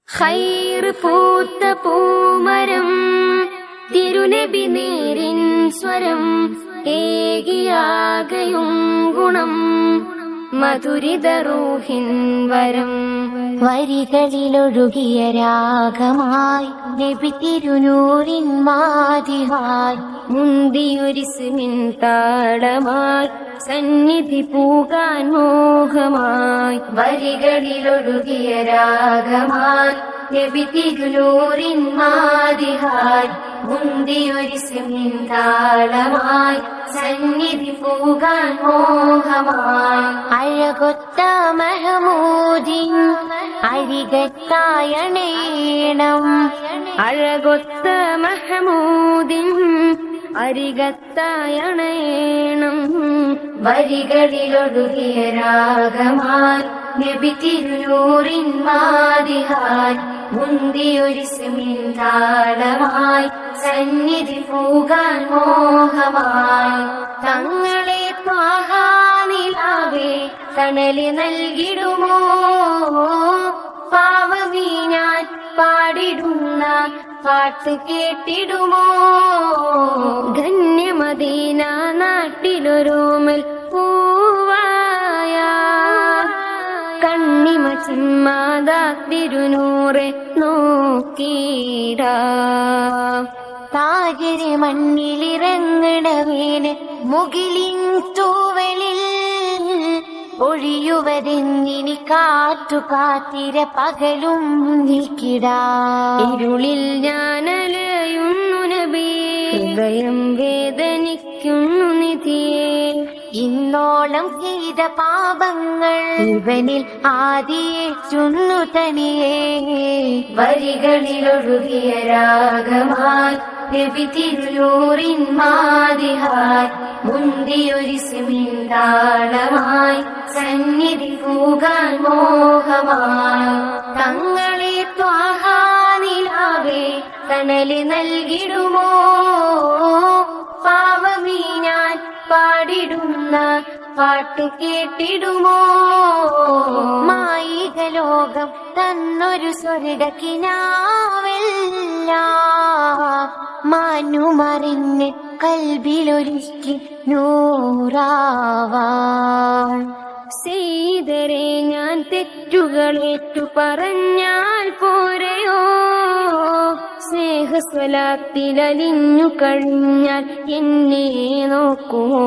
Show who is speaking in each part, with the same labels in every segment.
Speaker 1: ഖൈറ് പൂത്ത പൂമരം തിരുനബി നേരിൻ സ്വരം ഏകിയാകയും ഗുണം മധുരിത റൂഹിൻ വരം.
Speaker 2: വരികളിലൊഴുകിയ രാഗമായി നബി തിരുനൂറിൻ മാതിഹായി
Speaker 1: മുന്തിയൊരിസ്മിൻ താളമായി സന്നിധി പൂകാൻ മോഹമായി.
Speaker 2: വരികളിലൊഴുകിയ രാഗമായി നബി തിരുനൂറിൻ മാതിഹായി മുന്തിയൊരിസ്മിൻ താളമായി സന്നിധി പൂകാൻ മോഹമായി. അഴകൊത്ത മഹമൂദിൻ അരികത്തായണേണം
Speaker 1: അഴകൊത്ത മഹമൂദിൻ അരികത്തായണേണം.
Speaker 2: വരികളിലൊഴുകിയ രാഗമായി നബി തിരുനൂറിൻ മാതിഹായി മുന്തിയൊരിസ്മിൻ താളമായി സന്നിധി പൂകാൻ മോഹമായി. തങ്ങളെ ത്വാഹാനിലാവേ തണല് നൽകിടുമോ പാവമീ ഞാൻ പാടിടുന്ന പാട്ട് കേട്ടിടുമോ.
Speaker 1: ധന്യമദീന നാട്ടിലൊരോമൽ പൂവായ കണ്ണിമ ചിമ്മാതാ തിരുനൂറെ നോക്കിടാ.
Speaker 2: താജരെ മണ്ണിലിറങ്ങണവേന് മുകിലിൻ തൂവലിൽ ഒഴിയുവതെന്നിനി കാറ്റു കാത്തിര പകലും നിൽക്കിടാ.
Speaker 1: ഇരുളിൽ ഞാനലയുന്നു നബി ഹൃദയം വേദനിക്കുന്നു നിധിയേ.
Speaker 2: ഇന്നോളം ചെയ്ത പാപങ്ങൾ ഇവനിൽ ആദിയേറ്റുന്നു തനിയേ. വരികളിലൊഴുകിയ രാഗമായി നബി തിരുനൂറിൻ മാതിഹായി മുന്തിയൊരിസ്മിൻ താളമായി സന്നിധി പൂകാൻ മോഹമായി. തങ്ങളെ ത്വാഹാനിലാവേ തണല് നൽകിടുമോ പാവമീ ഞാൻ പാടിടുന്ന പാട്ടു കേട്ടിടുമോ. മായിക ലോകം തന്നൊരു സ്വർഗക്കിനാവല്ല മാനുമറിഞ്ഞ് കൽബിലൊരുക്കി നൂറാവാൻ.
Speaker 1: ചെയ്തരെ ഞാൻ തെറ്റുകളേറ്റു പറഞ്ഞാൽ പോരെയോ സ്നേഹസ്വലാത്തിലലിഞ്ഞു കഴിഞ്ഞാൽ എന്നെ നോക്കുമോ.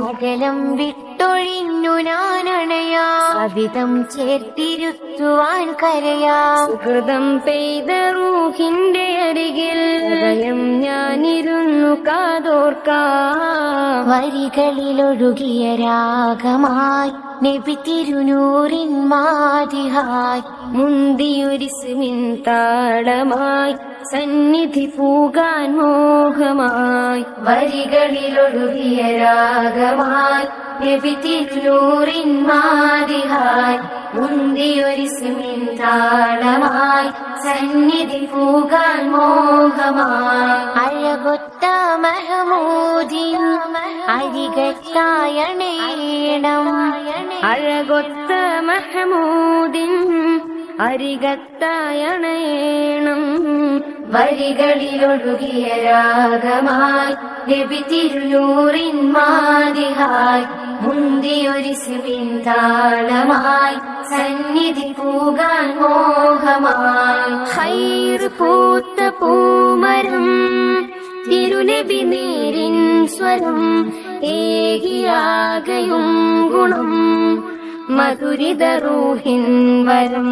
Speaker 2: സകലം വിട്ടൊഴിഞ്ഞു ഞാനണയാ സവിധം ചേർത്തിരുത്തുവാൻ കരയാ.
Speaker 1: സുഹൃതം പെയ്ത റൂഹിന്റെ അരികിൽ ഹൃദയം ഞാനിരുന്നു കാതോർക്കാം.
Speaker 2: വരികളിലൊഴുകിയ രാഗമായി നബി തിരുനൂറിൻ മാതിഹായി
Speaker 1: മുന്തിയൊരിസ്മിൻ താളമായി സന്നിധി പൂകാൻ മോഹമായി.
Speaker 2: വരികളിലൊഴുകിയ രാഗമായി നബി തിരുനൂറിൻ മാതിഹായി മുന്തിയൊരിസ്മിൻ താളമായി സന്നിധി പൂകാൻ മോഹമായി. അഴകൊത്ത മഹമൂദിൻ അരികത്തായണേണം
Speaker 1: അഴകൊത്ത മഹമൂദിൻ അരികത്തായണേണം.
Speaker 2: വരികളിലൊഴുകിയ രാഗമായി നബി തിരുനൂറിൻ മാതിഹായി മുന്തിയൊരിസ്മിൻ താളമായി സന്നിധി പൂകാൻ മോഹമായി.
Speaker 1: ഖൈറ് പൂത്ത പൂമരം തിരുനബി നേരിൻ സ്വരം ഏകിയാകയും ഗുണം മധുരിത റൂഹിൻ വരം.